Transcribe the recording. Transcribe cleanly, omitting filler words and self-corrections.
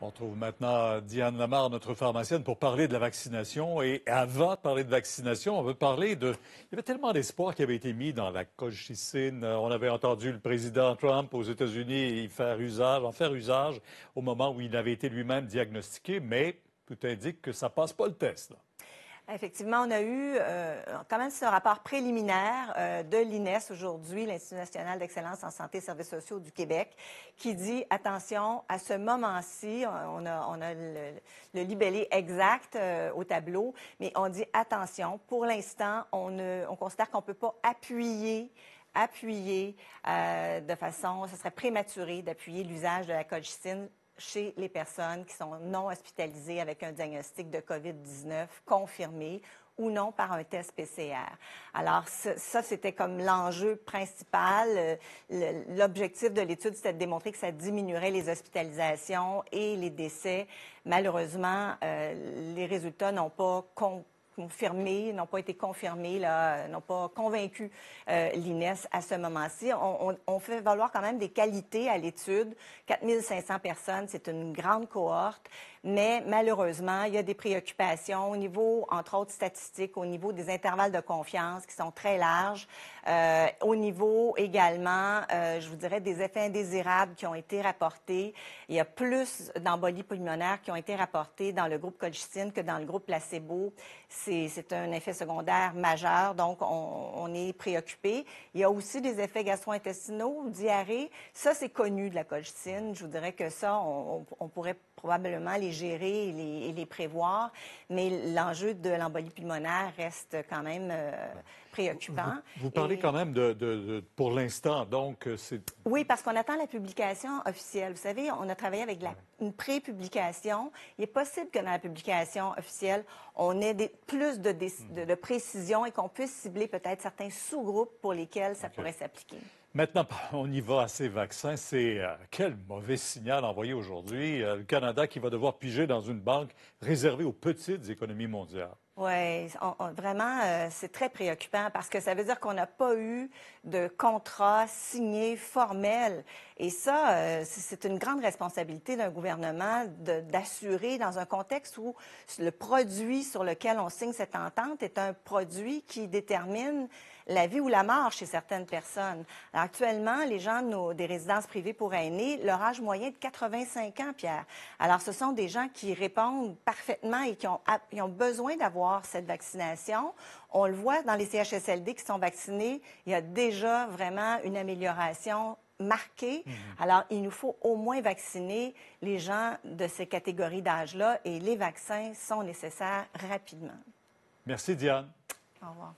On retrouve maintenant Diane Lamar, notre pharmacienne, pour parler de la vaccination. Et avant de parler de vaccination, on veut parler de... Il y avait tellement d'espoir qui avait été mis dans la colchicine. On avait entendu le président Trump aux États-Unis en faire usage au moment où il avait été lui-même diagnostiqué, mais tout indique que ça passe pas le test, là. Effectivement, on a eu quand même ce rapport préliminaire de l'INES aujourd'hui, l'Institut national d'excellence en santé et services sociaux du Québec, qui dit, attention, à ce moment-ci, on a le libellé exact au tableau, mais on dit, attention, pour l'instant, on considère qu'on ne peut pas appuyer de façon, ce serait prématuré d'appuyer l'usage de la colchicine chez les personnes qui sont non hospitalisées avec un diagnostic de COVID-19 confirmé ou non par un test PCR. Alors, ça c'était comme l'enjeu principal. L'objectif de l'étude, c'était de démontrer que ça diminuerait les hospitalisations et les décès. Malheureusement, les résultats n'ont pas n'ont pas été confirmés, n'ont pas convaincu l'INES à ce moment-ci. On fait valoir quand même des qualités à l'étude. 4 500 personnes, c'est une grande cohorte, mais malheureusement, il y a des préoccupations au niveau, entre autres statistiques, au niveau des intervalles de confiance qui sont très larges, au niveau également, je vous dirais, des effets indésirables qui ont été rapportés. Il y a plus d'embolies pulmonaires qui ont été rapportées dans le groupe colchicine que dans le groupe placebo. C'est un effet secondaire majeur, donc on est préoccupé. Il y a aussi des effets gastro-intestinaux, diarrhée. Ça, c'est connu de la colchicine. Je vous dirais que ça, on pourrait probablement les gérer et les prévoir, mais l'enjeu de l'embolie pulmonaire reste quand même préoccupant. Vous parlez quand même pour l'instant, donc c'est... Oui, parce qu'on attend la publication officielle. Vous savez, on a travaillé avec une pré-publication. Il est possible que dans la publication officielle, on ait plus de précision et qu'on puisse cibler peut-être certains sous-groupes pour lesquels ça pourrait s'appliquer. Maintenant, on y va à ces vaccins. C'est quel mauvais signal envoyé aujourd'hui. Le Canada qui va devoir piger dans une banque réservée aux petites économies mondiales. Oui, vraiment, c'est très préoccupant parce que ça veut dire qu'on n'a pas eu de contrat signé formel. Et ça, c'est une grande responsabilité d'un gouvernement d'assurer dans un contexte où le produit sur lequel on signe cette entente est un produit qui détermine la vie ou la mort chez certaines personnes. Alors, actuellement, les gens des résidences privées pour aînés, leur âge moyen est de 85 ans, Pierre. Alors, ce sont des gens qui répondent parfaitement et qui ont besoin d'avoir cette vaccination. On le voit dans les CHSLD qui sont vaccinés, il y a déjà vraiment une amélioration marquée. Alors, il nous faut au moins vacciner les gens de ces catégories d'âge-là et les vaccins sont nécessaires rapidement. Merci, Diane. Au revoir.